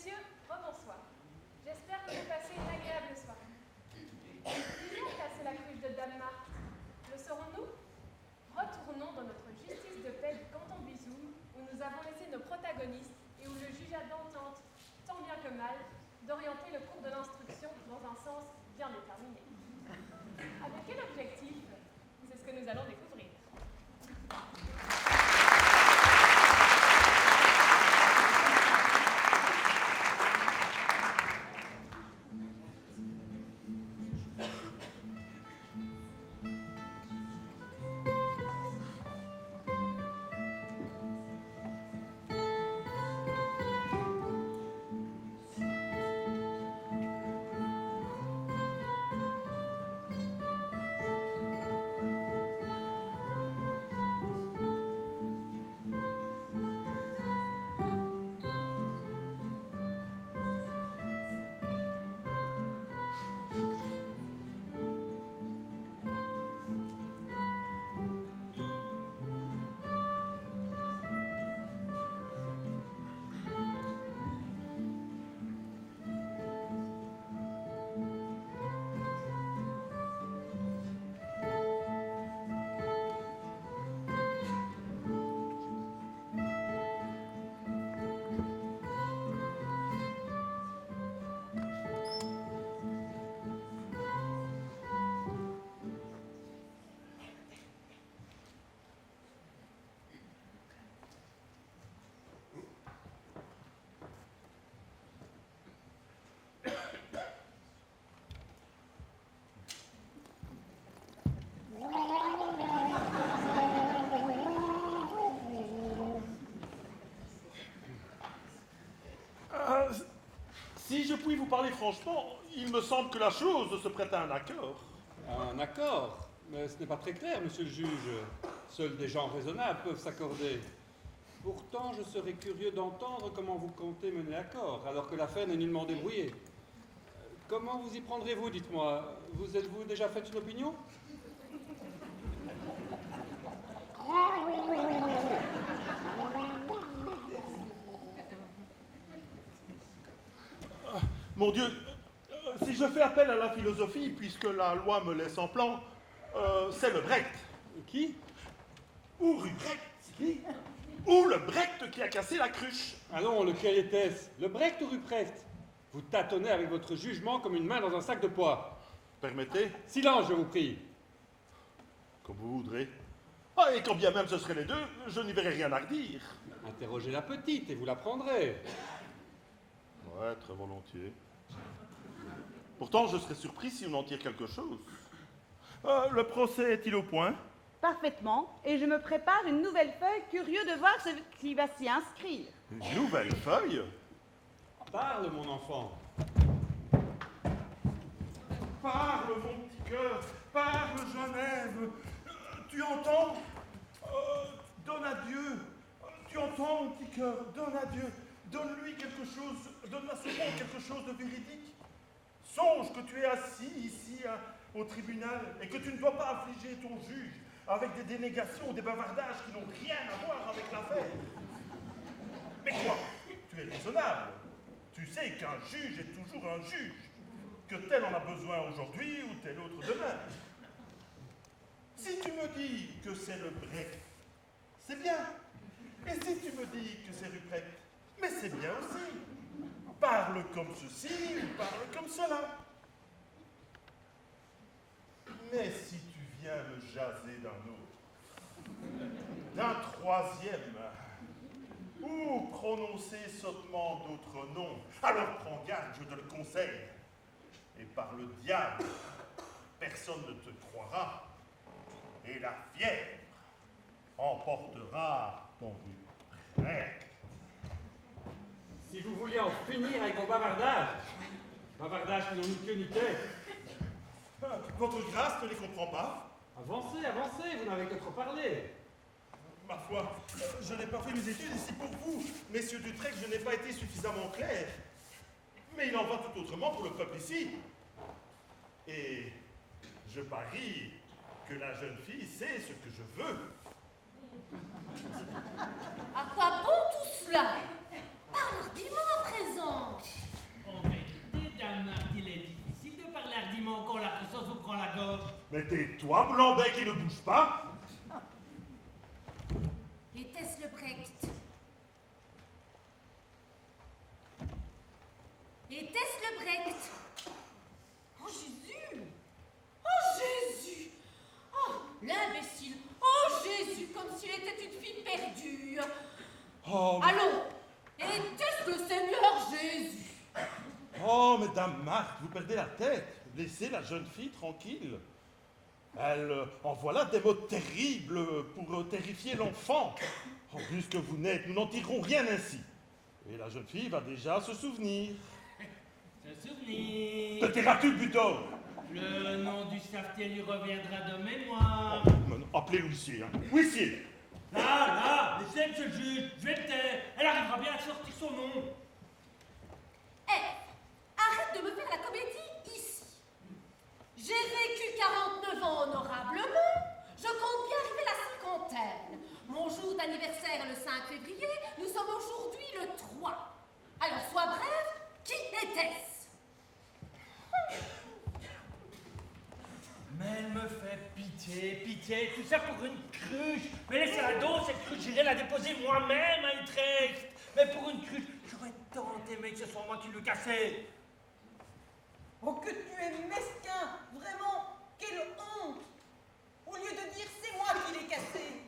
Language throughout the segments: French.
Messieurs, rebonsoir. J'espère que vous passez une agréable soirée. Qui a cassé la cruche de Dame Marthe? Le saurons-nous? Retournons dans notre justice de paix du canton Buzoum, où nous avons laissé nos protagonistes et où le jugeat d'entente, tant bien que mal, d'orienter le cours de l'instruction dans un sens bien déterminé. Avec quel objectif? C'est ce que nous allons découvrir. Si je puis vous parler franchement, il me semble que la chose se prête à un accord. Un accord? Mais ce n'est pas très clair, monsieur le juge. Seuls des gens raisonnables peuvent s'accorder. Pourtant, je serais curieux d'entendre comment vous comptez mener l'accord, alors que l'affaire n'est nullement débrouillée. Comment vous y prendrez-vous, dites-moi? Vous êtes-vous déjà fait une opinion? Mon Dieu, si je fais appel à la philosophie, puisque la loi me laisse en plan, c'est le Brecht. Qui? Ou Ruprecht. Qui? Ou le Brecht qui a cassé la cruche. Allons, lequel était-ce? Le Brecht ou Ruprecht? Vous tâtonnez avec votre jugement comme une main dans un sac de pois. Permettez? Silence, je vous prie. Comme vous voudrez. Ah, et quand bien même ce seraient les deux, je n'y verrais rien à redire. Interrogez la petite et vous la prendrez. Ouais, très volontiers. Pourtant, je serais surpris si on en tire quelque chose. Le procès est-il au point? Parfaitement, et je me prépare une nouvelle feuille, curieux de voir ce qui va s'y inscrire. Une nouvelle feuille? Parle, mon enfant. Parle, mon petit cœur, parle, Genève. Tu entends? Donne à Dieu. Tu entends, mon petit cœur? Donne à Dieu. Donne-lui quelque chose, donne à ce monde quelque chose de véridique. Songe que tu es assis ici au tribunal et que tu ne dois pas affliger ton juge avec des dénégations ou des bavardages qui n'ont rien à voir avec l'affaire. Mais quoi? Tu es raisonnable. Tu sais qu'un juge est toujours un juge, que tel en a besoin aujourd'hui ou tel autre demain. Si tu me dis que c'est le Brecht, c'est bien. Et si tu me dis que c'est Ruprecht, mais c'est bien aussi. Parle comme ceci ou parle comme cela. Mais si tu viens me jaser d'un autre, d'un troisième, ou prononcer sottement d'autres noms, alors prends garde, je te le conseille. Et par le diable, personne ne te croira, et la fièvre emportera ton Ruprecht. Si vous vouliez en finir avec vos bavardages qui n'ont ni queue ni tête. Votre grâce ne les comprend pas? Avancez, avancez, vous n'avez que trop parlé. Ma foi, je n'ai pas fait mes études ici pour vous. Messieurs d'Utrecht, je n'ai pas été suffisamment clair. Mais il en va tout autrement pour le peuple ici. Et je parie que la jeune fille sait ce que je veux. À quoi bon tout cela? Parle dis-moi à présent. Mais tais-toi, Blanc-bec, il ne bouge pas. Était-ce le Brecht? Était-ce le Brecht? Oh Jésus! Oh Jésus! Oh l'imbécile! Oh Jésus! Comme s'il était une fille perdue! Oh, Allons! Était-ce le Seigneur Jésus? oh, Mesdames Marthe, vous perdez la tête. Laissez la jeune fille tranquille. Elle envoie là des mots terribles pour terrifier l'enfant. En plus que vous n'êtes, nous n'en tirerons rien ainsi. Et la jeune fille va déjà se souvenir. Se souvenir. Te tairas-tu, Butor? Le nom du savetier lui reviendra de mémoire. Appelez l'huissier, hein. Huissier! Là, laissez monsieur le juge, je vais me taire. Elle arrivera bien à sortir son nom. Arrête de me faire la comédie ici. J'ai vécu 49 ans honorablement. Je compte bien arriver à la cinquantaine. Mon jour d'anniversaire est le 5 février. Nous sommes aujourd'hui le 3. Alors, sois bref, qui était-ce? Mais elle me fait pitié, tout ça pour une cruche. Mais laissez-la donc, cette cruche, j'irai la déposer moi-même à Utrecht. Mais pour une cruche, j'aurais tant aimé que ce soit moi qui le cassais. Oh, que tu es mesquin! Vraiment, quelle honte! Au lieu de dire c'est moi qui l'ai cassé,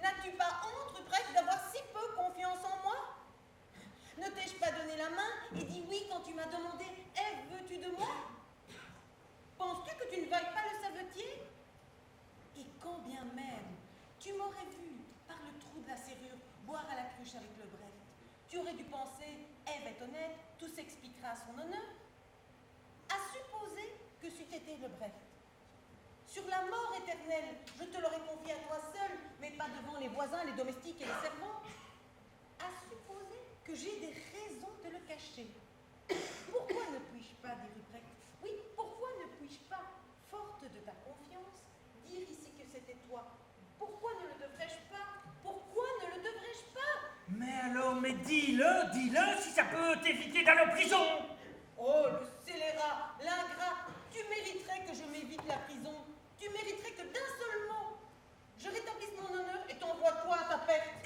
n'as-tu pas honte, Ruprecht, d'avoir si peu confiance en moi? Ne t'ai-je pas donné la main et dit oui quand tu m'as demandé Ève, veux-tu de moi? Penses-tu que tu ne vailles pas le savetier? Et quand bien même tu m'aurais vu par le trou de la serrure boire à la cruche avec le Brecht, tu aurais dû penser Ève est honnête, tout s'expliquera à son honneur. À supposer que c'eût été le Brecht. Sur la mort éternelle, je te l'aurais confié à toi seul, mais pas devant les voisins, les domestiques et les servants. À supposer que j'ai des raisons de le cacher. Pourquoi ne puis-je pas, dit Ruprecht? Oui, pourquoi ne puis-je pas, forte de ta confiance, dire ici que c'était toi? Pourquoi ne le devrais-je pas? Pourquoi ne le devrais-je pas? Mais alors, mais dis-le, si ça peut t'éviter d'aller en prison. Oh, le scélérat, l'ingrat, tu mériterais que je m'évite la prison. Tu mériterais que d'un seul mot, je rétablisse mon honneur et t'envoie toi à ta perte.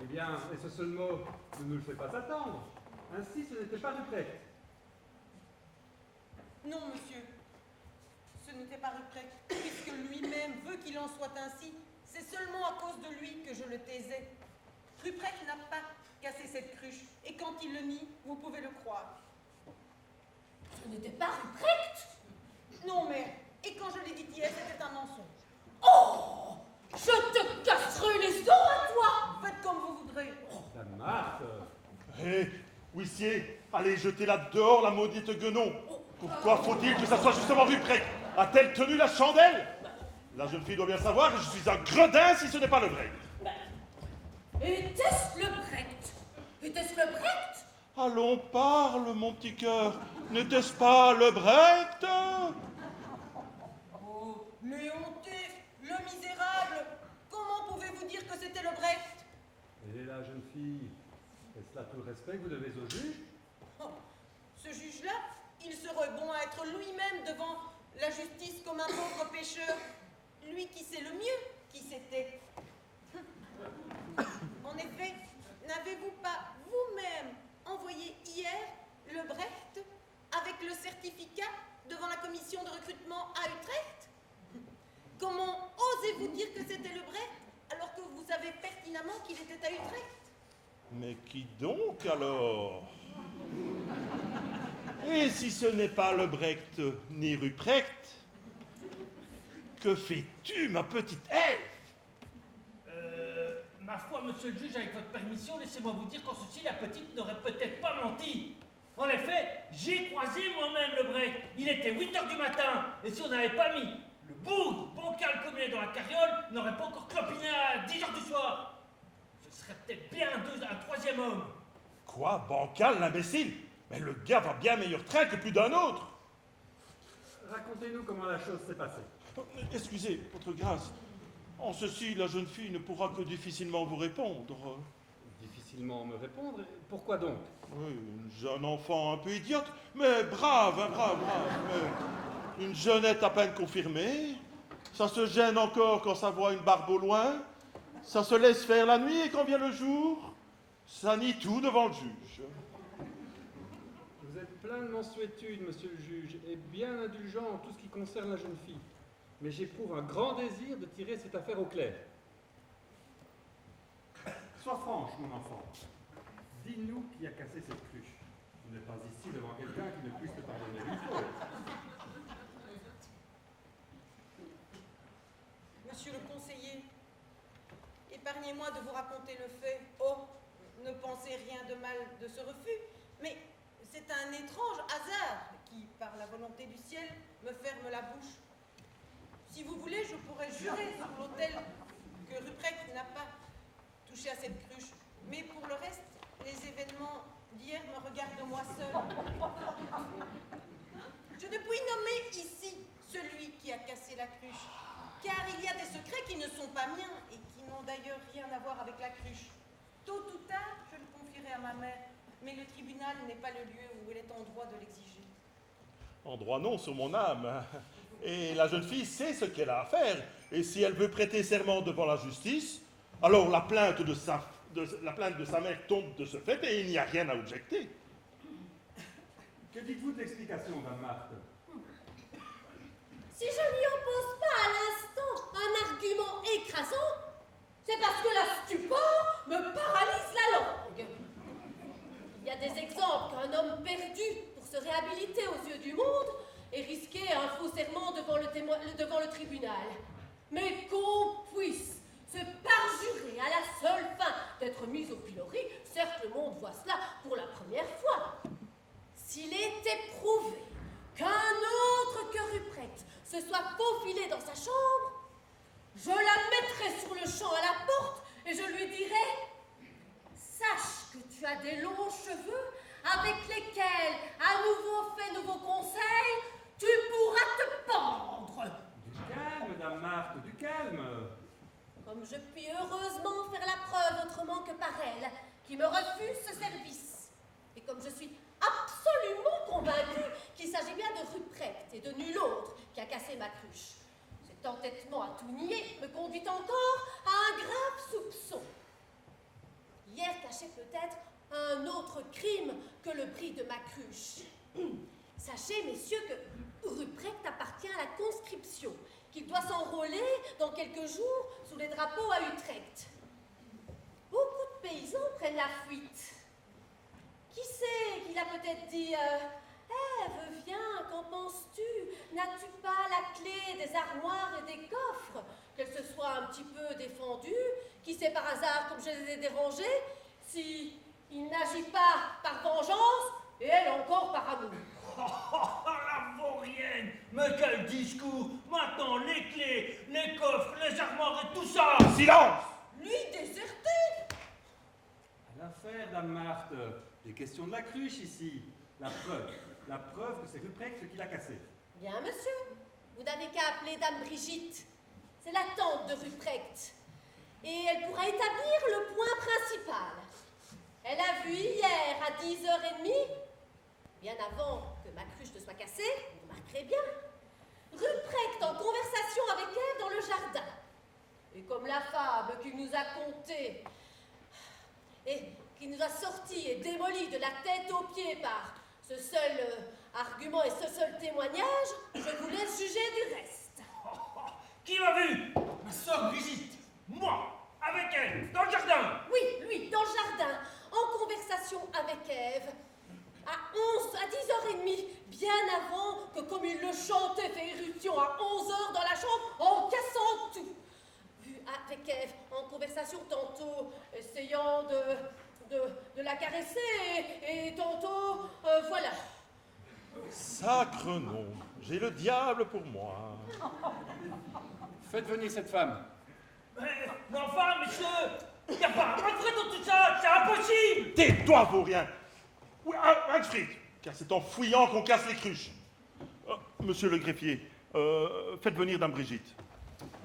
Eh bien, et ce seul mot ne nous le fait pas attendre. Ainsi, ce n'était pas Ruprecht. Non, monsieur, ce n'était pas Ruprecht, puisque lui-même veut qu'il en soit ainsi. C'est seulement à cause de lui que je le taisais. Ruprecht n'a pas cassé cette cruche, et quand il le nie, vous pouvez le croire. Ce n'était pas Ruprecht? Non, mère, et quand je l'ai dit hier, c'était un mensonge. Oh! Je te casserai les os à toi! Faites comme vous voudrez. Dame Marthe. Hé, huissier, allez jeter-la dehors, la maudite guenon. Pourquoi faut-il que ça soit justement Ruprecht? A-t-elle tenu la chandelle? La jeune fille doit bien savoir que je suis un gredin si ce n'est pas le Brecht. Était-ce le Brecht? Était-ce le Brecht? Allons, parle, mon petit cœur. N'était-ce pas le Brecht? Oh, le honteux, le misérable, comment pouvez-vous dire que c'était le Brecht? Et la jeune fille, est-ce là tout le respect que vous devez au juge? Oh, ce juge-là, il serait bon à être lui-même devant la justice comme un pauvre pécheur. Lui qui sait le mieux qui c'était. En effet, n'avez-vous pas vous-même envoyé hier le Brecht avec le certificat devant la commission de recrutement à Utrecht? Comment osez-vous dire que c'était le Brecht alors que vous savez pertinemment qu'il était à Utrecht? Mais qui donc alors? Et si ce n'est pas le Brecht ni Ruprecht, que fais-tu, ma petite Ève? Ma foi, monsieur le juge, avec votre permission, laissez-moi vous dire qu'en ceci, la petite n'aurait peut-être pas menti. En effet, j'ai croisé moi-même le Brecht. Il était 8h du matin, et si on n'avait pas mis le bougre bancal comme il est dans la carriole, il n'aurait pas encore clopiné à 10h du soir. Ce serait peut-être bien un troisième homme. Quoi, bancal, l'imbécile? Mais le gars va bien meilleur train que plus d'un autre. Racontez-nous comment la chose s'est passée. Excusez, votre grâce. En ceci, la jeune fille ne pourra que difficilement vous répondre. Difficilement me répondre. Pourquoi donc? Oui, une jeune enfant un peu idiote, mais brave, hein, brave. Une jeunette à peine confirmée. Ça se gêne encore quand ça voit une barbe au loin. Ça se laisse faire la nuit et quand vient le jour, ça nie tout devant le juge. Vous êtes plein de mansuétude, monsieur le juge, et bien indulgent en tout ce qui concerne la jeune fille. Mais j'éprouve un grand désir de tirer cette affaire au clair. Sois franche, mon enfant. Dis-nous qui a cassé cette cruche. Vous n'êtes pas ici devant quelqu'un qui ne puisse te pardonner une faute. Monsieur le conseiller, épargnez-moi de vous raconter le fait. Oh, ne pensez rien de mal de ce refus, mais c'est un étrange hasard qui, par la volonté du ciel, me ferme la bouche. Si vous voulez, je pourrais jurer sur l'autel que Ruprecht n'a pas touché à cette cruche. Mais pour le reste, les événements d'hier me regardent moi seul. Je ne puis nommer ici celui qui a cassé la cruche, car il y a des secrets qui ne sont pas miens et qui n'ont d'ailleurs rien à voir avec la cruche. Tôt ou tard, je le confierai à ma mère, mais le tribunal n'est pas le lieu où elle est en droit de l'exiger. En droit non, sur mon âme. Et la jeune fille sait ce qu'elle a à faire. Et si elle veut prêter serment devant la justice, alors la plainte de sa mère tombe de ce fait et il n'y a rien à objecter. Que dites-vous de l'explication, Madame Marthe? Si je n'y oppose pas à l'instant un argument écrasant, c'est parce que la stupeur me paralyse la langue. Il y a des exemples qu'un homme perdu pour se réhabiliter aux yeux du monde ait risqué un faux serment devant le tribunal. Mais qu'on puisse se parjurer à la seule fin d'être mis au pilori, certes le monde voit cela pour la première fois. S'il était prouvé qu'un autre que Ruprecht se soit faufilé dans sa chambre, je la mettrais sur le champ à la porte et je lui dirais: sache que tu as des longs cheveux avec lesquels, à nouveau fait nouveau conseil, tu pourras te pendre. Du calme, Madame Marthe, du calme. Comme je puis heureusement faire la preuve autrement que par elle, qui me refuse ce service, et comme je suis absolument convaincue qu'il s'agit bien de Ruprecht et de nul autre qui a cassé ma cruche, cet entêtement à tout nier me conduit encore à un grave soupçon. Hier cachait peut-être un autre crime que le bris de ma cruche. Sachez, messieurs, que Ruprecht appartient à la conscription, qu'il doit s'enrôler dans quelques jours sous les drapeaux à Utrecht. Beaucoup de paysans prennent la fuite. Qui sait qu'il a peut-être dit Ève, viens, qu'en penses-tu? N'as-tu pas la clé des armoires et des coffres? Qu'elle se soit un petit peu défendue, qui sait par hasard comme je les ai dérangés, si il n'agit pas par vengeance, et elle encore par amour. Oh, la vaurienne! Mais quel discours! Maintenant, les clés, les coffres, les armoires et tout ça! Silence! Lui déserté! À l'affaire, Dame Marthe, des questions de la cruche ici. La preuve que c'est Ruprecht qui l'a cassé. Bien, monsieur, vous n'avez qu'à appeler Dame Brigitte. C'est la tante de Ruprecht. Et elle pourra établir le point principal. Elle a vu hier à 10h30, bien avant que ma cruche ne soit cassée, vous remarquerez bien, Ruprecht en conversation avec Ève dans le jardin. Et comme la fable qu'il nous a contée, et qui nous a sorti et démoli de la tête aux pieds par ce seul argument et ce seul témoignage, je vous laisse juger du reste. Qui m'a vu? Ma soeur Brigitte! Moi! Avec elle! Dans le jardin! Oui, lui, dans le jardin, en conversation avec Ève, à 10h30, bien avant que, comme il le chantait, fait éruption à 11h dans la chambre, en cassant tout. Vu avec Ève, en conversation, tantôt essayant de la caresser, et tantôt, voilà. Sacre nom, j'ai le diable pour moi. Faites venir cette femme. Mais enfin, monsieur! Il n'y a pas un vrai dans tout ça! C'est impossible! Tais-toi, vaurien! Oui, Alfred, car c'est en fouillant qu'on casse les cruches. Monsieur le greffier, faites venir Dame Brigitte.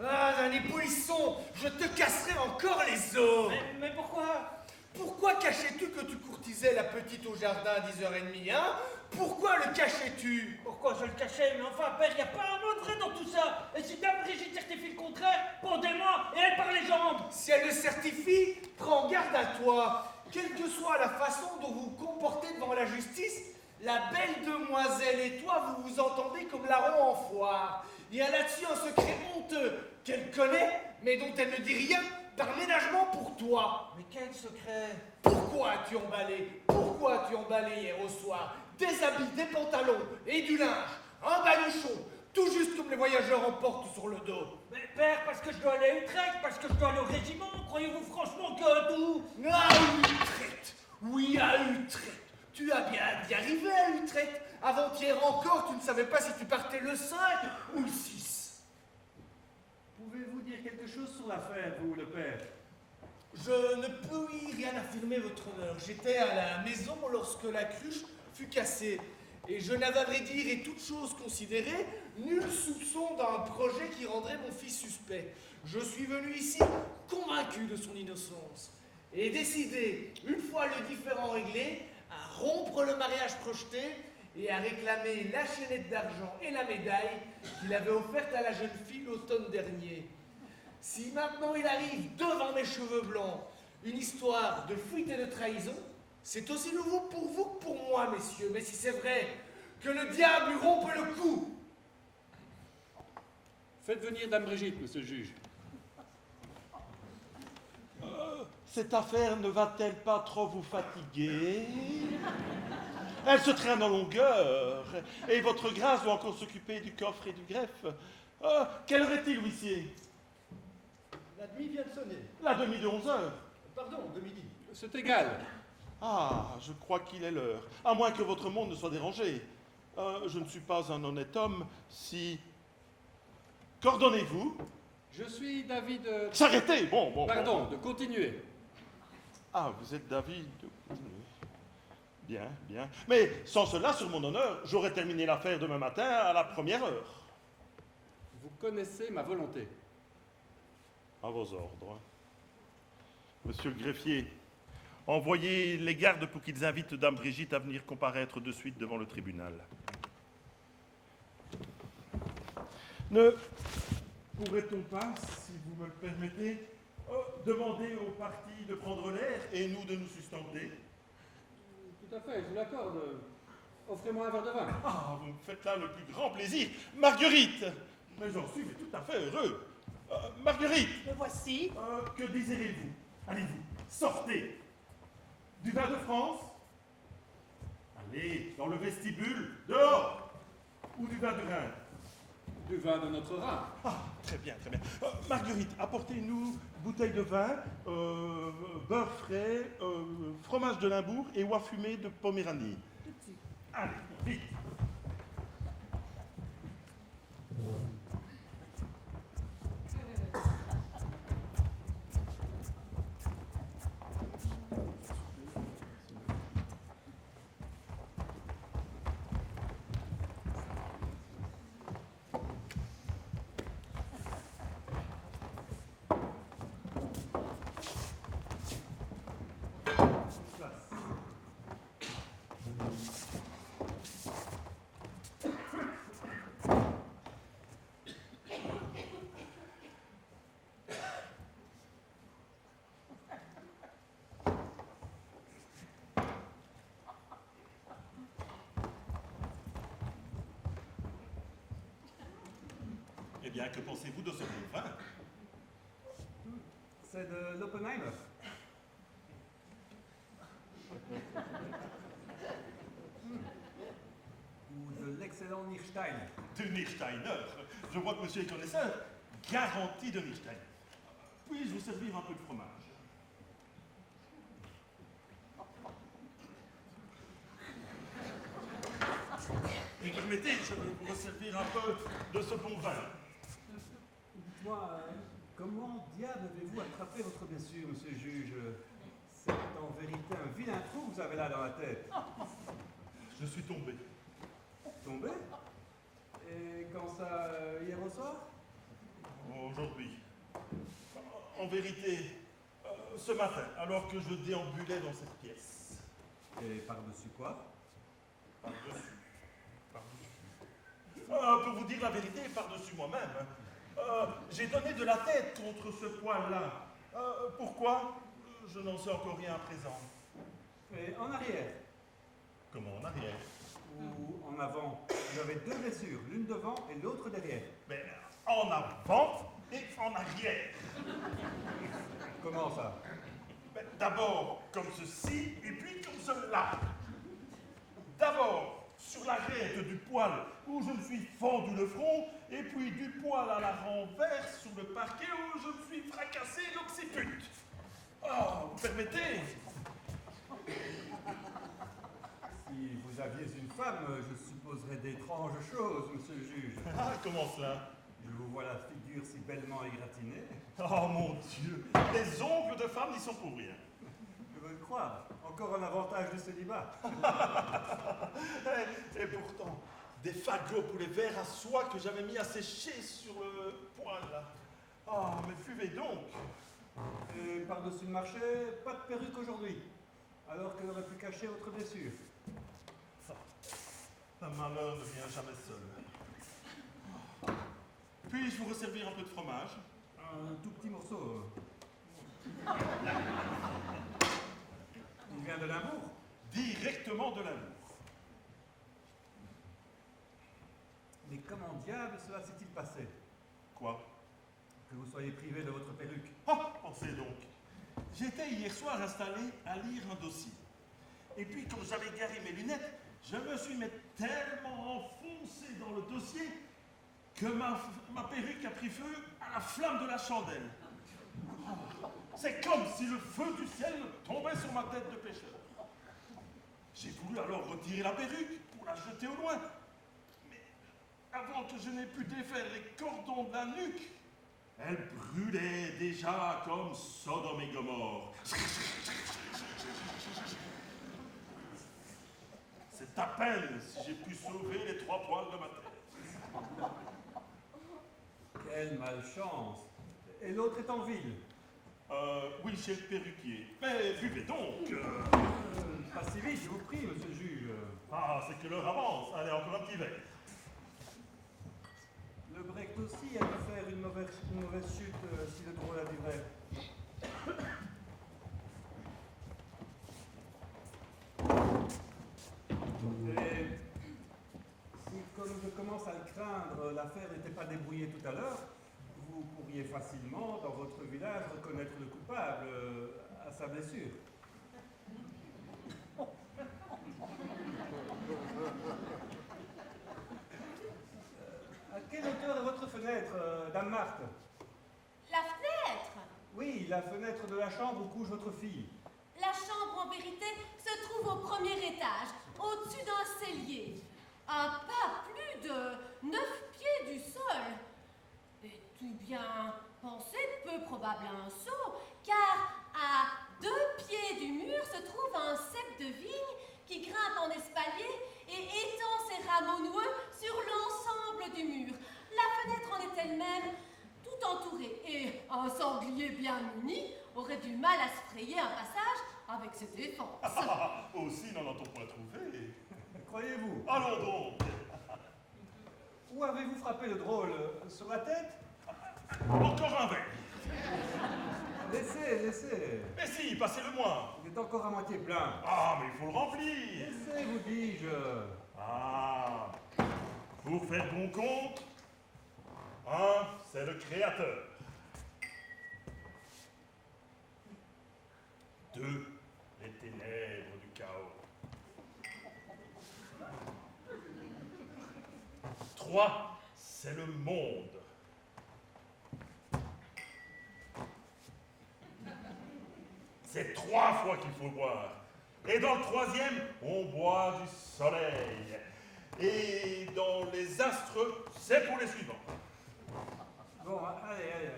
Ah, les polissons, je te casserai encore les os. Mais pourquoi? Pourquoi cachais-tu que tu courtisais la petite au jardin à 10h30, hein? Pourquoi le cachais-tu? Pourquoi je le cachais? Mais enfin, père, il n'y a pas un mot de vrai dans tout ça. Et si Dame Brigitte certifie le contraire, pendez-moi et elle par les jambes. Si elle le certifie, prends garde à toi. Quelle que soit la façon dont vous vous comportez devant la justice, la belle demoiselle et toi, vous vous entendez comme larron en foire. Il y a là-dessus un secret honteux qu'elle connaît, mais dont elle ne dit rien, par ménagement pour toi. Mais quel secret? Pourquoi as-tu emballé? Pourquoi as-tu emballé hier au soir des habits, des pantalons et du linge, un baluchon, tout juste comme les voyageurs emportent sur le dos? Mais père, parce que je dois aller à Utrecht, parce que je dois aller au régiment, croyez-vous franchement que tout? À Utrecht! Oui, à Utrecht! Tu as bien d'y arriver à Utrecht! Avant-hier encore, tu ne savais pas si tu partais le 5 ou le 6. Pouvez-vous dire quelque chose sur l'affaire, vous, le père? Je ne peux y rien affirmer, votre honneur. J'étais à la maison lorsque la cruche fut cassée. Et je n'avais à vrai dire, et toutes choses considérées, nul soupçon d'un projet qui rendrait mon fils suspect. Je suis venu ici convaincu de son innocence. Et décidé, une fois le différend réglé, à rompre le mariage projeté et à réclamer la chaînette d'argent et la médaille qu'il avait offerte à la jeune fille l'automne dernier. Si maintenant il arrive devant mes cheveux blancs une histoire de fuite et de trahison, c'est aussi nouveau pour vous que pour moi, messieurs. Mais si c'est vrai que le diable lui rompe le cou. Faites venir Dame Brigitte, monsieur le juge. Cette affaire ne va-t-elle pas trop vous fatiguer? Elle se traîne en longueur, et votre grâce doit encore s'occuper du coffre et du greffe. Quelle heure est-il, huissier? La demi vient de sonner. La demi de 11 heures. Pardon, de midi. C'est égal. Ah, je crois qu'il est l'heure, à moins que votre monde ne soit dérangé. Je ne suis pas un honnête homme si... Qu'ordonnez-vous? Je suis David... S'arrêter! Bon. Pardon, de continuer. Ah, vous êtes David. Bien. Mais sans cela, sur mon honneur, j'aurais terminé l'affaire demain matin à la première heure. Vous connaissez ma volonté. À vos ordres. Monsieur le greffier, envoyez les gardes pour qu'ils invitent Dame Brigitte à venir comparaître de suite devant le tribunal. Ne pourrait-on pas, si vous me le permettez, demander au parti de prendre l'air et nous de nous sustenter? Tout à fait, je vous l'accorde. Offrez-moi un verre de vin. Ah, vous me faites là le plus grand plaisir. Marguerite! Mais j'en suis tout à fait heureux. Marguerite! Me voici. Que désirez-vous? Allez-vous, sortez. Du vin de France? Allez, dans le vestibule, dehors. Ou du vin de Rhin? Du vin de notre Rhin. Ah, très bien. Marguerite, apportez-nous bouteille de vin, beurre frais, fromage de Limbourg et oie fumée de Poméranie. Allez, vite. Eh bien, que pensez-vous de ce bon vin? C'est de l'Oppenheimer. Ou de l'excellent Nierstein. De Niersteiner. Je vois que monsieur est connaisseur. Garantie de Nierstein. Puis-je vous servir un peu de fromage? Et permettez, je vais vous resservir un peu de ce bon vin. Dites-moi, comment diable avez-vous attrapé votre blessure, monsieur le juge? C'est en vérité un vilain trou que vous avez là dans la tête. Je suis tombé. Tombé? Et quand ça, hier au soir? Aujourd'hui. En vérité, Ce matin, alors que je déambulais dans cette pièce. Et par-dessus quoi? Par-dessus. Pour vous dire la vérité, par-dessus moi-même. J'ai donné de la tête contre ce poil-là. Pourquoi? Je n'en sais encore rien à présent. Et en arrière? Comment en arrière? Ou en avant? Vous avez deux blessures, l'une devant et l'autre derrière. Mais en avant et en arrière. Comment ça? D'abord comme ceci et puis comme cela. D'abord sur l'arête du poil où je me suis fendu le front et puis du poil à la renverse sur le parquet où je me suis fracassé l'occiput. Oh, vous permettez? Si vous aviez une femme, je supposerais d'étranges choses, monsieur le juge. Ah, comment cela? Je vous vois la figure si bellement égratinée. Oh mon Dieu, les ongles de femme n'y sont pour rien. Je veux le croire. Encore un avantage du célibat. Et pourtant, des fagots pour les verres à soie que j'avais mis à sécher sur le poil là. Oh, mais buvez donc. Et par-dessus le marché, pas de perruque aujourd'hui. Alors qu'elle aurait pu cacher votre blessure. Un malheur ne vient jamais seul. Puis-je vous resservir un peu de fromage? Un tout petit morceau. Il vient de Limbourg? Directement de l'amour. Mais comment diable cela s'est-il passé? Quoi? Que vous soyez privé de votre perruque. Ah, pensez donc. J'étais hier soir installé à lire un dossier. Et puis, comme j'avais garé mes lunettes, je me suis tellement enfoncé dans le dossier que ma perruque a pris feu à la flamme de la chandelle. C'est comme si le feu du ciel tombait sur ma tête de pêcheur. J'ai voulu alors retirer la perruque pour la jeter au loin. Mais avant que je n'ai pu défaire les cordons de la nuque, elle brûlait déjà comme Sodome et Gomorrhe. C'est à peine si j'ai pu sauver les 3 poils de ma tête. Quelle malchance. Et l'autre est en ville? Oui, chez le perruquier. Mais buvez donc. Pas si vite, je vous prie, monsieur le juge. Ah, c'est que l'heure avance. Allez, encore un petit verre. Le Brecht aussi a dû faire une mauvaise chute si le drôle a dit vrai. Et si, comme je commence à le craindre, l'affaire n'était pas débrouillée tout à l'heure, vous pourriez facilement, dans votre village, reconnaître le coupable à sa blessure. À quelle hauteur est votre fenêtre, Dame Marthe? La fenêtre? Oui, la fenêtre de la chambre où couche votre fille. La chambre, en vérité, se trouve au premier étage, au-dessus d'un cellier, à pas plus de 9 pieds du sol. Et tout bien pensé, peu probable à un saut, car à 2 pieds du mur se trouve un cep de vigne qui grimpe en espalier et étend ses rameaux noueux sur l'ensemble du mur. La fenêtre en est elle-même tout entourée, et un sanglier bien muni aurait du mal à se frayer un passage avec ses défenses. Aussi, n'en a-t-on point trouvé? Croyez-vous? Allons donc. Où avez-vous frappé le drôle? Sur la tête? Encore un verre. Laissez. Mais si, passez-le-moi. Il est encore à moitié plein. Ah, mais il faut le remplir. Laissez, vous dis-je. Ah, pour faire bon compte, un, c'est le créateur. 2, les ténèbres du chaos. 3, c'est le monde. C'est 3 fois qu'il faut boire. Et dans le 3e, on boit du soleil. Et dans les astres, c'est pour les suivants. Bon, allez.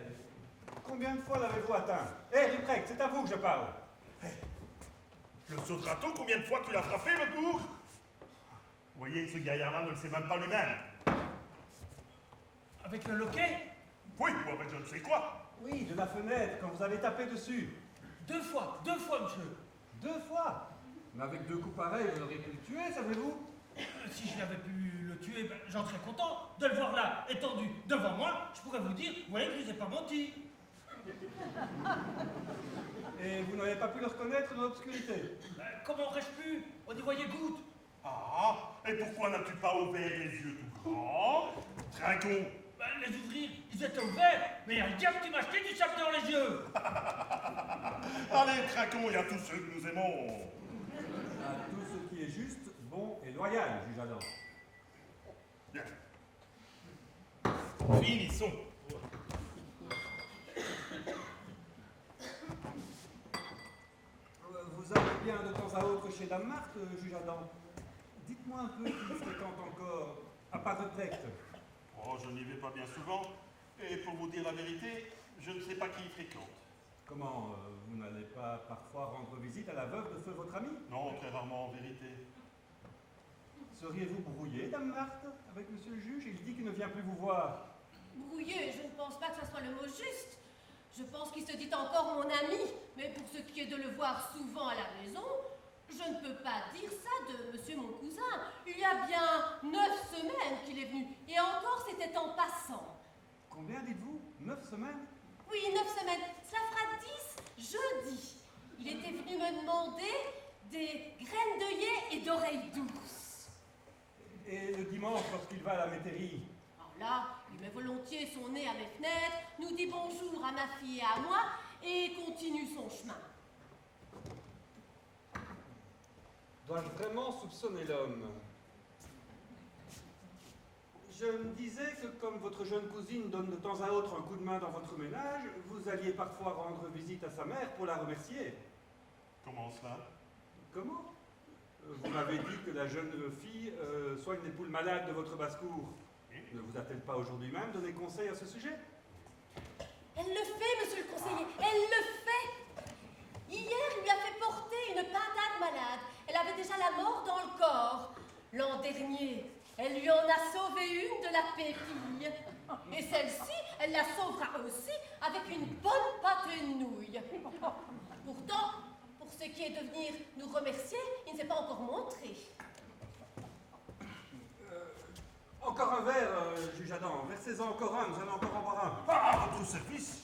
Combien de fois l'avez-vous atteint? Hé, Ruprecht, c'est à vous que je parle. Le saut de râteau, combien de fois tu l'as frappé, le bourg? Vous voyez, ce gaillard-là ne le sait même pas lui-même. Avec le loquet? Oui, ou avec je ne sais quoi. Oui, de la fenêtre, quand vous avez tapé dessus. 2 fois, monsieur. 2 fois. Mais avec 2 coups pareils, vous auriez pu le tuer, savez-vous? Si je l'avais pu le tuer, ben, j'en serais content de le voir là, étendu devant moi. Je pourrais vous dire, vous voyez que je ne vous ai pas menti. Et vous n'avez pas pu le reconnaître dans l'obscurité? Ben, comment aurais-je pu? On y voyait goutte. Ah, et pourquoi n'as-tu pas ouvert les yeux tout grands? Trinquons. Ben, les ouvrir, ils étaient ouverts, mais il y a un diable qui m'a jeté du sable dans les yeux. Allez, trinquons, il y a tous ceux que nous aimons. À tout ce qui est juste, bon et loyal, juge Adam. Bien. Finissons. Vous allez bien de temps à autre chez Dame Marthe, juge Adam. Dites-moi un peu qui fréquente encore, à part Utrecht. Oh, je n'y vais pas bien souvent, et pour vous dire la vérité, je ne sais pas qui y fréquente. Comment, vous n'allez pas parfois rendre visite à la veuve de feu votre ami? Non, très rarement en vérité. Seriez-vous brouillé, Dame Marthe, avec monsieur le juge? Il dit qu'il ne vient plus vous voir. Brouillé, je ne pense pas que ce soit le mot juste. Je pense qu'il se dit encore mon ami, mais pour ce qui est de le voir souvent à la maison, je ne peux pas dire ça de monsieur mon cousin. Il y a bien 9 semaines qu'il est venu, et encore c'était en passant. Combien dites-vous? 9 semaines? Oui, 9 semaines. Cela fera 10 jeudi. Il était venu me demander des graines d'œillet et d'oreilles douces. Et le dimanche, lorsqu'il va à la métairie? Alors là, il met volontiers son nez à mes fenêtres, nous dit bonjour à ma fille et à moi, et continue son chemin. Dois-je vraiment soupçonner l'homme? Je me disais que comme votre jeune cousine donne de temps à autre un coup de main dans votre ménage, vous alliez parfois rendre visite à sa mère pour la remercier. Comment cela? Comment? Vous m'avez dit que la jeune fille soigne les poules malades de votre basse-cour. Ne vous a-t-elle pas aujourd'hui même donné conseil à ce sujet? Elle le fait, monsieur le conseiller, elle le fait. Hier, il lui a fait porter une pintade malade. Elle avait déjà la mort dans le corps. L'an dernier, elle lui en a sauvé une de la pépille. Et celle-ci, elle la sauvera aussi avec une bonne pâte et une nouille. Pourtant, pour ce qui est de venir nous remercier, il ne s'est pas encore montré. Encore un verre, juge Adam. Versez-en encore un, nous allons encore en boire un. Ah, à votre service.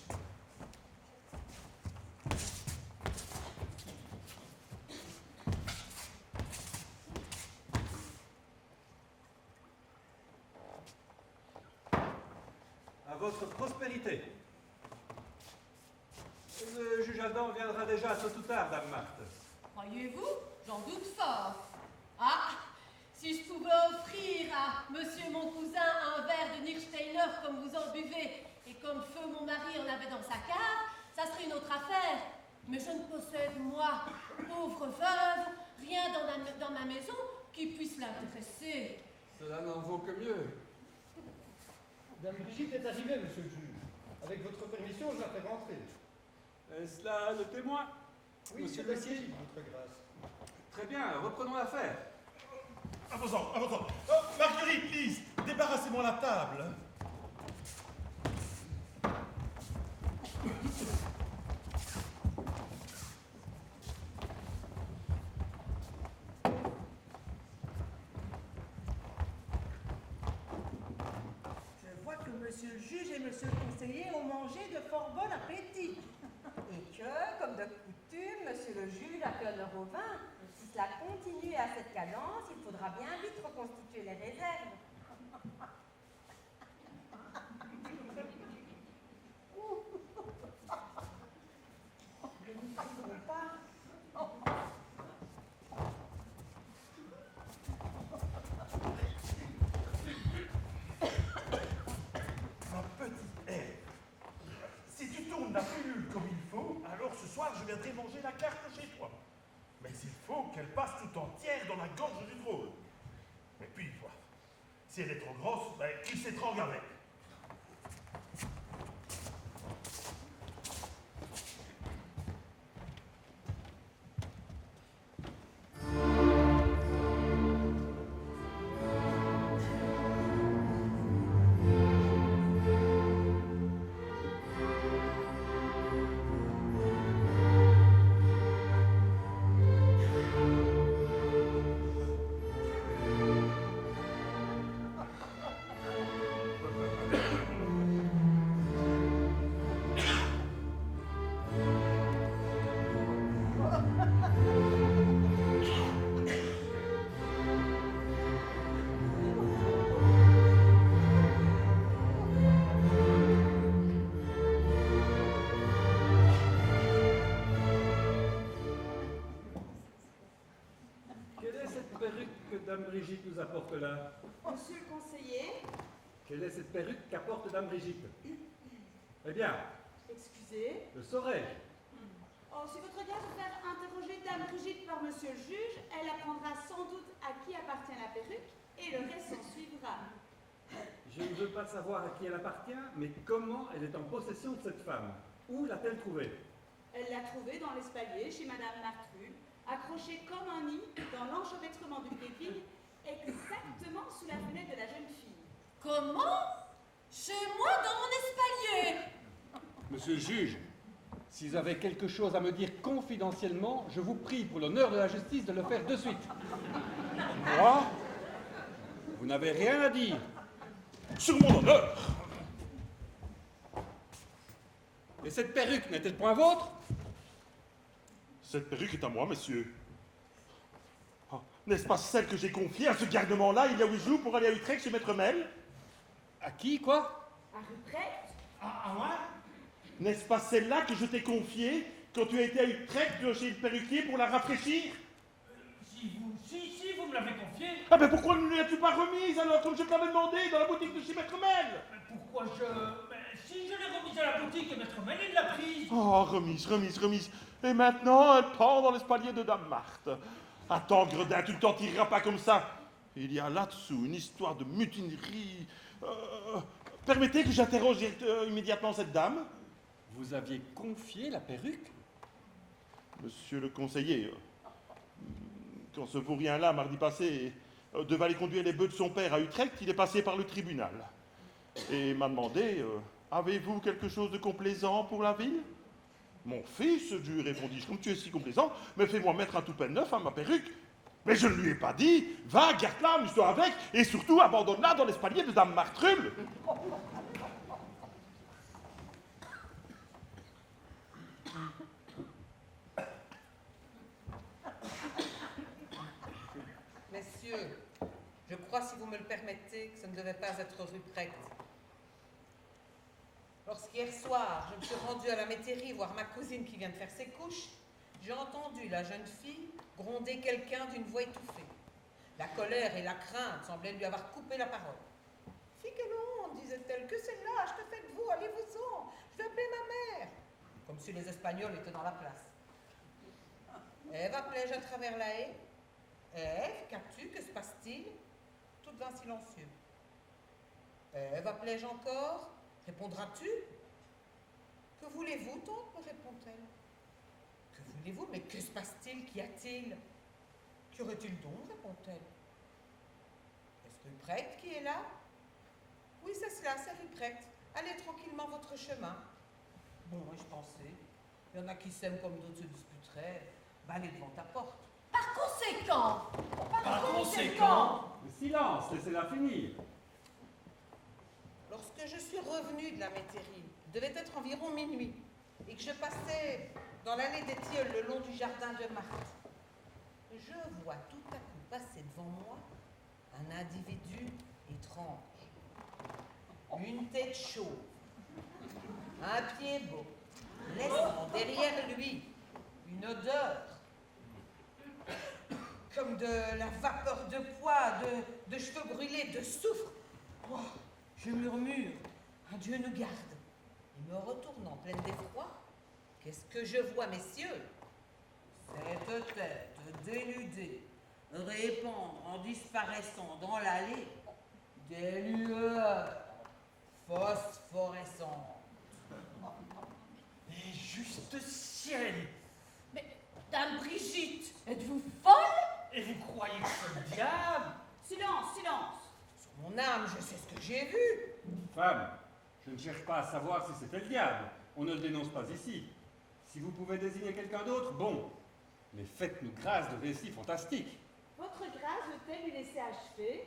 À votre prospérité. Le juge Adam viendra déjà tôt ou tard, Dame Marthe. Croyez-vous? J'en doute fort. Ah, si je pouvais offrir à monsieur mon cousin un verre de Niersteiner comme vous en buvez et comme feu mon mari en avait dans sa cave, ça serait une autre affaire. Mais je ne possède, moi, pauvre veuve, rien dans ma maison qui puisse l'intéresser. Cela n'en vaut que mieux. Dame Brigitte est arrivée, monsieur le juge. Avec votre permission, je la fais rentrer. Est-ce là le témoin? Oui, Monsieur c'est le ainsi, Messier. votre grâce. Très bien, reprenons l'affaire. Avançons. Marguerite, Lise, débarrassez-moi la table. Je vois que monsieur le juge et monsieur le conseiller ont mangé de fort bon appétit. Et que, comme de coutume, monsieur le juge a fait honneur au vin. Si cela continue à cette cadence, il faudra bien vite reconstituer les réserves. Ne nous fatiguons pas. Ma petite Ève, si tu tournes la pilule comme il faut, alors ce soir je viendrai manger la carte chez toi. Mais il faut qu'elle passe tout entière dans la gorge du trône. Et puis, voilà. Si elle est trop grosse, ben, qu'il s'étrangle avec. Brigitte nous apporte là? Monsieur le conseiller, Quelle est cette perruque qu'apporte dame Brigitte? Eh bien, excusez. le saurais. Oh, si votre grâce veut faire interroger dame Brigitte par monsieur le juge, elle apprendra sans doute à qui appartient la perruque et le reste s'en suivra. Je ne veux pas savoir à qui elle appartient, mais comment elle est en possession de cette femme? Où l'a-t-elle trouvée? Elle l'a trouvée dans l'espalier chez madame Martrul, accrochée comme un nid dans l'enchevêtrement du pépille, exactement sous la fenêtre de la jeune fille. Comment? Chez moi, dans mon espalier. Monsieur le juge, si vous avez quelque chose à me dire confidentiellement, je vous prie pour l'honneur de la justice de le faire de suite. Moi, Vous n'avez rien à dire. sur mon honneur. Et cette perruque n'est-elle point vôtre? Cette perruque est à moi, monsieur. Ah, n'est-ce pas celle que j'ai confiée à ce gardement-là il y a 8 jours pour aller à Utrecht chez Maître Mel? À qui, quoi? À Ruprecht? À moi? N'est-ce pas celle-là que je t'ai confiée quand tu as été à Utrecht chez le perruquier pour la rafraîchir? Si, vous me l'avez confié. Ah ben pourquoi ne l'as-tu pas remise alors, comme je te l'avais demandé dans la boutique de chez Maître Mel? Mais pourquoi si je l'ai remise à la boutique et Maître Mel, il l'a prise. Oh, remise. Et maintenant, elle pend dans l'espalier de Dame Marthe. Attends, Gredin, tu ne t'en tireras pas comme ça. Il y a là-dessous une histoire de mutinerie. Permettez que j'interroge immédiatement cette dame. Vous aviez confié la perruque? Monsieur le conseiller, quand ce vaurien-là, mardi passé, devait aller conduire les bœufs de son père à Utrecht, il est passé par le tribunal. Et m'a demandé, avez-vous quelque chose de complaisant pour la ville? Mon fils, je lui répondis, comme tu es si complaisant, mais fais-moi mettre un toupet neuf à ma perruque. Mais je ne lui ai pas dit, va, garde-la, amuse-toi avec, et surtout abandonne-la dans l'espalier de Dame Martrul. Messieurs, je crois, si vous me le permettez, que ça ne devait pas être Ruprecht. Lorsqu'hier soir, je me suis rendue à la métairie voir ma cousine qui vient de faire ses couches, j'ai entendu la jeune fille gronder quelqu'un d'une voix étouffée. La colère et la crainte semblaient lui avoir coupé la parole. « Fille, quelle honte, disait-elle, que c'est lâche, que faites-vous? Allez-vous-en, je vais appeler ma mère. » Comme si les Espagnols étaient dans la place. Ève, appelai-je à travers la haie. Ève, qu'as-tu? Que se passe-t-il? Tout devint silencieux. Ève, appelai-je encore. Répondras-tu? Que voulez-vous, tante? Me répond-elle. Que voulez-vous? Mais que se passe-t-il? Qu'y a-t-il? Qu'y aurait-il donc? Répond-elle. Est-ce Ruprecht qui est là? Oui, c'est cela, c'est Ruprecht. Allez tranquillement votre chemin. Bon, je pensais. Il y en a qui s'aiment comme d'autres se disputeraient. Va aller devant ta porte. Par conséquent, Le silence, laissez-la finir. Lorsque je suis revenue de la métairie, il devait être environ minuit, et que je passais dans l'allée des tilleuls le long du jardin de Marthe, je vois tout à coup passer devant moi un individu étrange. Une tête chauve, un pied beau, laissant derrière lui une odeur comme de la vapeur de pois, de cheveux brûlés, de soufre. Oh, je murmure, un Dieu nous garde. Et me retournant pleine d'effroi, qu'est-ce que je vois, messieurs? Cette tête dénudée répand en disparaissant dans l'allée des lueurs phosphorescentes. Mais juste ciel! mais Dame Brigitte, êtes-vous folle? Et vous croyez que c'est le diable? Silence. Sur mon âme, je sais ce que j'ai vu. Femme, je ne cherche pas à savoir si c'était le diable. On ne le dénonce pas ici. Si vous pouvez désigner quelqu'un d'autre, bon. Mais faites-nous grâce de récits fantastiques. Votre grâce veut-elle lui laisser achever?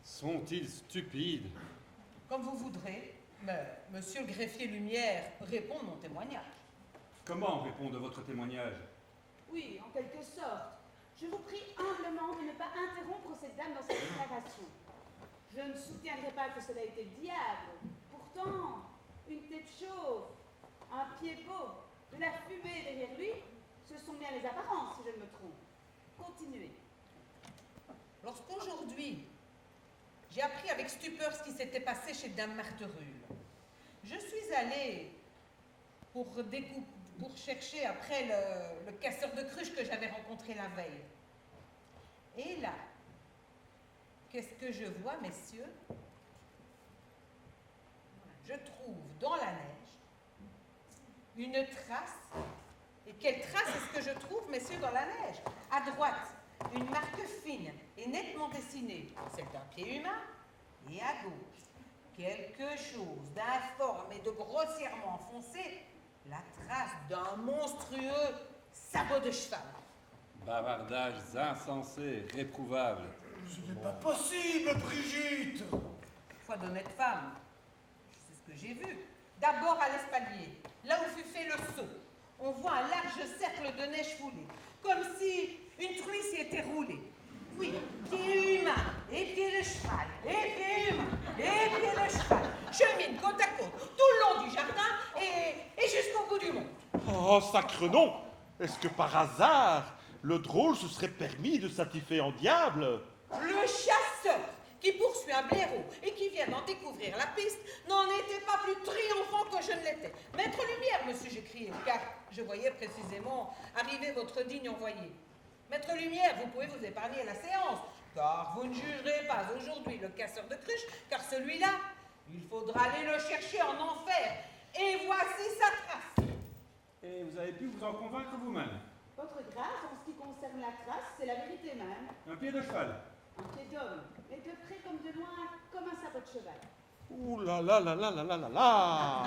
Sont-ils stupides? Comme vous voudrez, mais monsieur le greffier Lumière répond de mon témoignage. Comment répond de votre témoignage? Oui, en quelque sorte. Je vous prie humblement de ne pas interrompre cette dame dans sa déclaration. Je ne soutiendrai pas que cela était le diable. Pourtant, une tête chauve, un pied beau, de la fumée derrière lui, ce sont bien les apparences, si je ne me trompe. Continuez. Lorsqu'aujourd'hui, j'ai appris avec stupeur ce qui s'était passé chez Dame Marterule, je suis allée pour chercher après le casseur de cruche que j'avais rencontré la veille. Et là, qu'est-ce que je vois, messieurs? Je trouve dans la neige une trace. Et quelle trace est-ce que je trouve, messieurs, dans la neige? À droite, une marque fine et nettement dessinée, celle d'un pied humain. Et à gauche, quelque chose d'informe et de grossièrement enfoncé, la trace d'un monstrueux sabot de cheval. Bavardages insensés, réprouvables. Ce n'est pas possible, Brigitte! Foi d'honnête femme, c'est ce que j'ai vu. D'abord à l'espalier, là où fut fait le saut, on voit un large cercle de neige foulée, comme si une truie s'y était roulée. Oui, pied humain, et pied de cheval, et pied humain, et pied de cheval. Chemine côte à côte, tout le long du jardin et jusqu'au bout du monde. Oh, sacre nom! Est-ce que par hasard, le drôle se serait permis de s'attifer en diable? Le chasseur qui poursuit un blaireau et qui vient d'en découvrir la piste n'en était pas plus triomphant que je ne l'étais. Mettre lumière, monsieur, j'ai crié, car je voyais précisément arriver votre digne envoyé. Maître Lumière, vous pouvez vous épargner la séance, car vous ne jugerez pas aujourd'hui le casseur de cruche, car celui-là, il faudra aller le chercher en enfer. Et voici sa trace. Et vous avez pu vous en convaincre vous-même. Votre grâce, en ce qui concerne la trace, c'est la vérité même. Un pied de cheval. Un pied d'homme, mais de près comme de loin, comme un sabot de cheval. Ouh là là là là là là là là!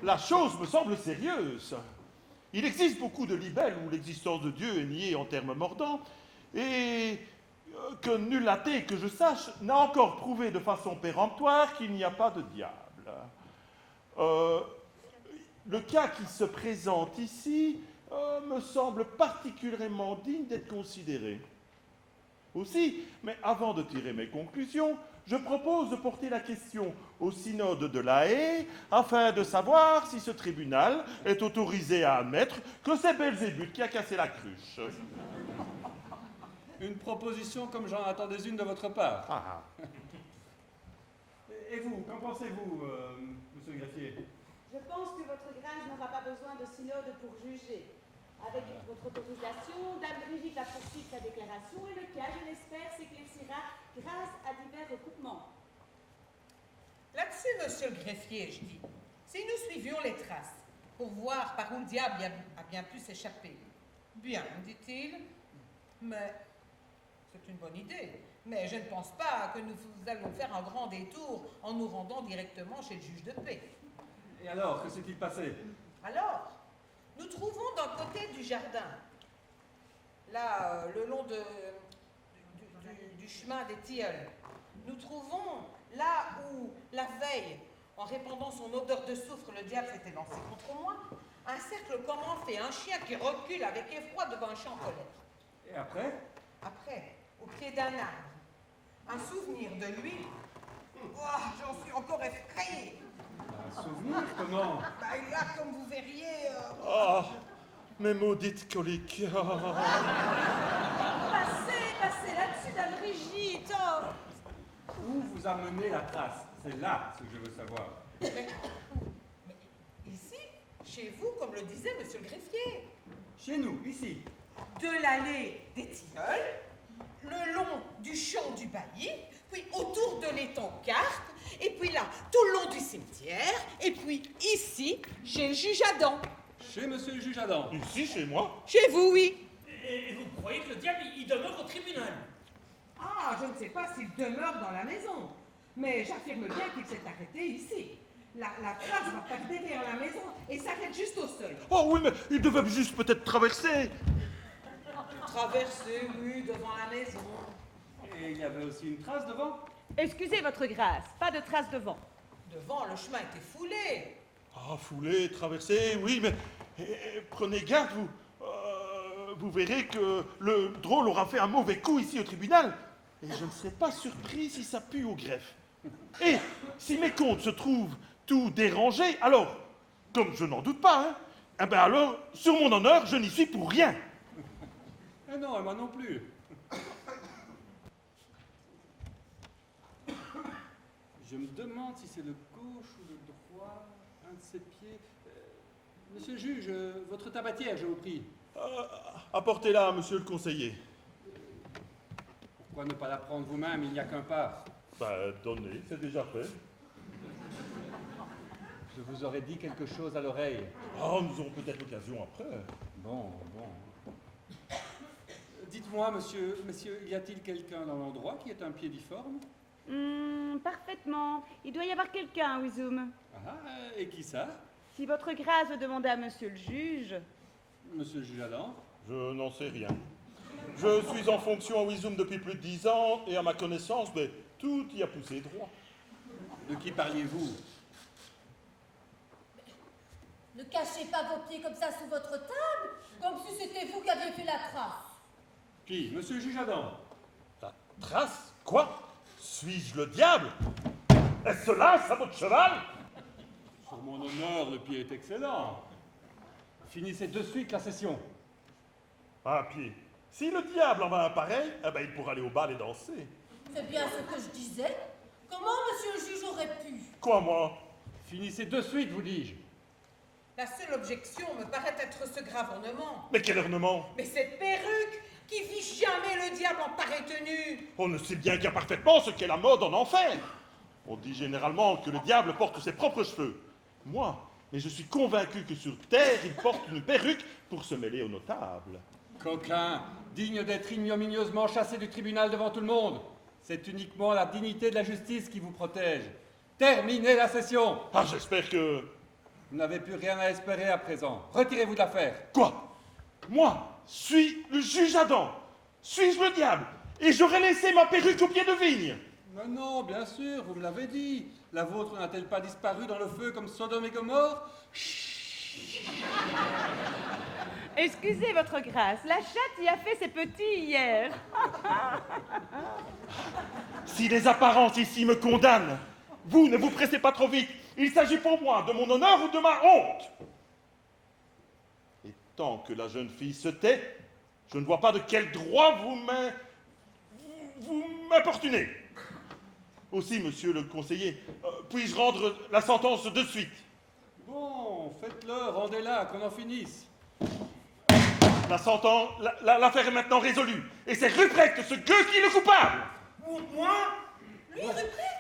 La chose me semble sérieuse. Il existe beaucoup de libelles où l'existence de Dieu est niée en termes mordants, et que nul athée que je sache n'a encore prouvé de façon péremptoire qu'il n'y a pas de diable. Le cas qui se présente ici me semble particulièrement digne d'être considéré. Aussi, mais avant de tirer mes conclusions, je propose de porter la question au synode de La Haye afin de savoir si ce tribunal est autorisé à admettre que c'est Belzébuth qui a cassé la cruche. Une proposition comme j'en attendais une de votre part. Ah. Et vous, qu'en pensez-vous, monsieur le greffier? Je pense que votre grâce n'aura pas besoin de synode pour juger. Avec votre autorisation, Dame Brigitte a poursuivi sa déclaration et le cas, je l'espère, s'éclaircira grâce à divers recoupements. Là-dessus, monsieur le greffier, je dis, si nous suivions les traces pour voir par où le diable a bien pu s'échapper. Bien, dit-il, mais c'est une bonne idée. Mais je ne pense pas que nous allons faire un grand détour en nous rendant directement chez le juge de paix. Et alors, que s'est-il passé? Alors, nous trouvons d'un côté du jardin, là, le long du chemin des tilleuls, nous trouvons là où, la veille, en répandant son odeur de soufre, le diable s'était lancé contre moi, un cercle comme en fait un chien qui recule avec effroi devant un chien en colère. Et après? Après, au pied d'un arbre, un souvenir de lui, oh, j'en suis encore effrayée. Un souvenir? Comment? Bah, là, comme vous verriez... Oh, mes maudites coliques. Oh. Passez là-dessus, Dame Brigitte. Oh. Où vous a mené la trace? C'est là ce que je veux savoir. Mais ici, chez vous, comme le disait monsieur le greffier. Chez nous, ici. De l'allée des tilleuls, le long du champ du bailli, puis autour de l'étang Carpe, et puis là, tout le long du cimetière, et puis ici, chez le juge Adam. Chez monsieur le juge Adam. Ici, chez moi? Chez vous, oui. Et vous croyez que le diable, il demeure au tribunal? Ah, je ne sais pas s'il demeure dans la maison, mais j'affirme bien qu'il s'est arrêté ici. La trace va pas derrière la maison et s'arrête juste au seuil. Oh oui, mais il devait juste peut-être traverser. Traverser, oui, devant la maison. Et il y avait aussi une trace devant? Excusez votre grâce, pas de traces devant. Devant, le chemin était foulé. Ah, foulé, traversé, oui, mais prenez garde, vous. Vous verrez que le drôle aura fait un mauvais coup ici au tribunal. Et je ne serais pas surpris si ça pue au greffe. Et si mes comptes se trouvent tout dérangés, alors, comme je n'en doute pas, hein, eh ben alors, sur mon honneur, je n'y suis pour rien. Eh non, et moi non plus. Je me demande si c'est le gauche ou le droit, un de ses pieds. Monsieur le juge, votre tabatière, je vous prie. Apportez-la, monsieur le conseiller. Pourquoi ne pas la prendre vous-même? Il n'y a qu'un pas. Donnez, c'est déjà fait. Je vous aurais dit quelque chose à l'oreille. Oh, nous aurons peut-être l'occasion après. Bon. Dites-moi, messieurs, y a-t-il quelqu'un dans l'endroit qui est un pied difforme? Parfaitement. Il doit y avoir quelqu'un, Wizoum. Ah, et qui ça? Si votre grâce veut demander à monsieur le juge... Monsieur le juge Adam? Je n'en sais rien. Je suis en fonction à Wizoum depuis plus de 10 ans, et à ma connaissance, tout y a poussé droit. De qui parliez-vous? Ne cachez pas vos pieds comme ça sous votre table, comme si c'était vous qui aviez fait la trace. Qui? Monsieur le juge Adam? La trace? Quoi? Suis-je le diable? Est-ce cela, sabot de cheval? Sur mon honneur, le pied est excellent. Finissez de suite la session. Un pied. Si le diable en a un pareil, il pourra aller au bal et danser. C'est bien ce que je disais. Comment monsieur le juge aurait pu? Quoi, moi? Finissez de suite, vous dis-je. La seule objection me paraît être ce grave ornement. Mais quel ornement? Mais cette perruque qui vit jamais le diable en pareille tenue. On ne sait bien qu'imparfaitement ce qu'est la mode en enfer. On dit généralement que le diable porte ses propres cheveux. Moi, mais je suis convaincu que sur terre, il porte une perruque pour se mêler aux notables. Coquin, digne d'être ignominieusement chassé du tribunal devant tout le monde. C'est uniquement la dignité de la justice qui vous protège. Terminez la session. Ah, j'espère que... Vous n'avez plus rien à espérer à présent. Retirez-vous de l'affaire. Quoi? Moi, suis le juge Adam. Suis-je le diable? Et j'aurais laissé ma perruque au pied de vigne. Mais non, bien sûr, vous me l'avez dit. La vôtre n'a-t-elle pas disparu dans le feu comme Sodome et Gomorre? Excusez votre grâce, la chatte y a fait ses petits hier. Si les apparences ici me condamnent, vous ne vous pressez pas trop vite. Il s'agit pour moi de mon honneur ou de ma honte. Et tant que la jeune fille se tait, je ne vois pas de quel droit vous m'importunez. Aussi, monsieur le conseiller, puis-je rendre la sentence de suite? Bon, faites-le, rendez-la, qu'on en finisse. La sentence, l'affaire est maintenant résolue. Et c'est Ruprecht, ce gueux, qui est le coupable. Moi? Lui, Ruprecht?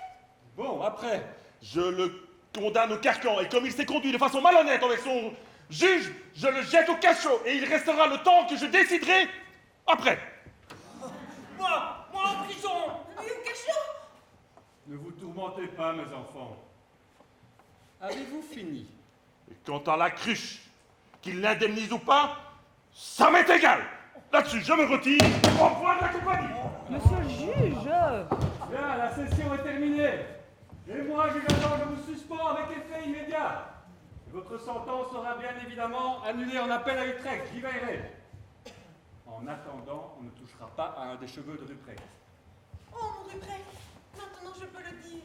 Bon, après. Je le condamne au carcan, et comme il s'est conduit de façon malhonnête envers son juge, je le jette au cachot, et il restera le temps que je déciderai après. Moi en prison. Lui au cachot? Ne vous tourmentez pas, mes enfants. Avez-vous fini? Et quant à la cruche, qu'il l'indemnise ou pas, ça m'est égal. Là-dessus, je me retire. Au revoir de la compagnie. Monsieur le juge. Bien, la session est terminée. Et moi, juge Adam, je vous suspends avec effet immédiat. Votre sentence sera bien évidemment annulée en appel à Utrecht. J'y veillerai. En attendant, on ne touchera pas à un des cheveux de Ruprecht. Oh, mon Ruprecht, maintenant je peux le dire.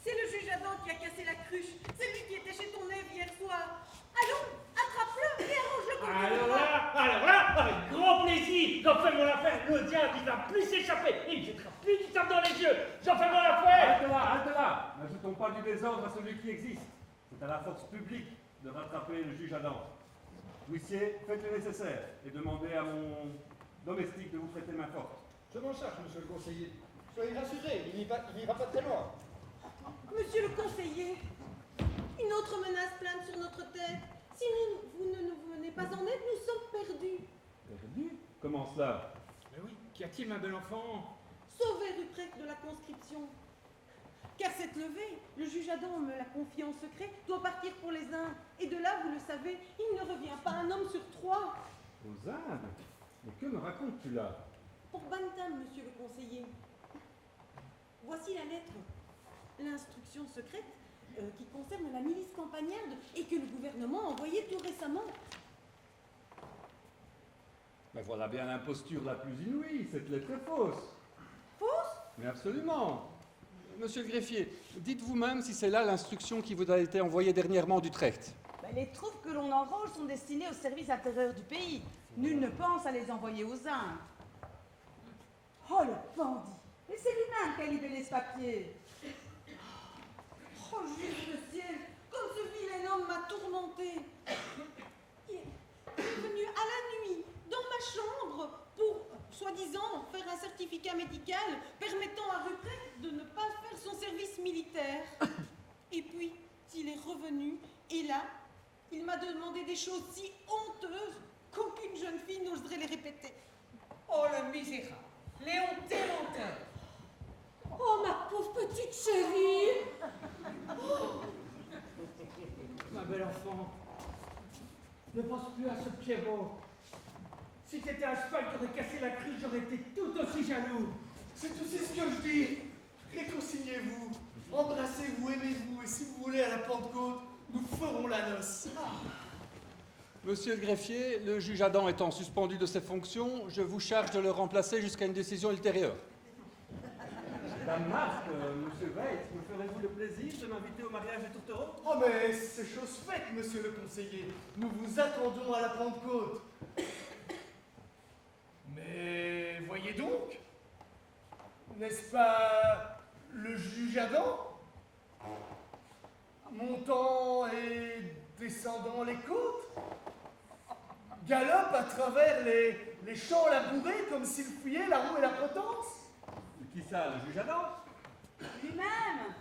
C'est le juge Adam qui a cassé la cruche. C'est lui qui était chez ton Ève hier soir. Allons, attrape-le et arrange-le comme Alors là, avec grand plaisir, j'en fais mon affaire. Le diable, il va plus s'échapper. Il me jettera plus du tape dans les yeux. J'en fais mon affaire. Halte là. N'ajoutons pas du désordre à celui qui existe. C'est à la force publique de rattraper le juge Adam. Huissier, faites le nécessaire et demandez à mon domestique de vous prêter main forte. Je m'en charge, monsieur le conseiller. Soyez rassurés, il n'ira pas très loin. Monsieur le conseiller, une autre menace plane sur notre tête. Si vous ne nous venez pas en aide, nous sommes perdus. Perdu? Comment cela? Mais oui, qu'y a-t-il, ma belle enfant? Sauvez Ruprecht de la conscription. Car cette levée, le juge Adam me l'a confiée en secret, doit partir pour les Indes. Et de là, vous le savez, il ne revient pas un homme sur 3. Aux Indes? Mais que me racontes-tu là? Pour Bantam, monsieur le conseiller. Voici la lettre. L'instruction secrète qui concerne la milice campagnarde et que le gouvernement a envoyée tout récemment. Mais voilà bien l'imposture la plus inouïe, cette lettre est fausse. Fausse? Mais absolument. Monsieur le greffier, dites vous-même si c'est là l'instruction qui vous a été envoyée dernièrement d'Utrecht. Les troupes que l'on enrôle sont destinées au service intérieur du pays. Nul ne pense à les envoyer aux Indes. Oh, le bandit! Et c'est lui-même qui a libellé ce papier. Oh, juste le ciel, comme ce vilain homme m'a tourmenté. Il est venu à la nuit, dans ma chambre, pour, soi-disant, faire un certificat médical permettant à Ruprecht de ne pas faire son service militaire. Et puis, il est revenu, et là, il m'a demandé des choses si honteuses qu'aucune jeune fille n'oserait les répéter. Oh, le misérable, les honteux menteurs. Oh, ma pauvre petite chérie. Ma belle enfant, ne pense plus à ce Pierrot. Si t'étais un cheval qui aurait cassé la cruche, j'aurais été tout aussi jaloux. C'est aussi ce que je dis. Réconciliez-vous, embrassez-vous, aimez-vous, et si vous voulez à la Pentecôte, nous ferons la noce. Monsieur le greffier, le juge Adam étant suspendu de ses fonctions, je vous charge de le remplacer jusqu'à une décision ultérieure. Madame Marc, monsieur Weitz, me ferez-vous le plaisir de m'inviter au mariage des tourtereaux? Oh mais c'est chose faite, monsieur le conseiller. Nous vous attendons à la Pentecôte. Mais voyez donc, n'est-ce pas le juge Adam, montant et descendant les côtes, galope à travers les champs labourés comme s'il fuyait la roue et la potence? Qui ça, le juge Adam? Lui-même.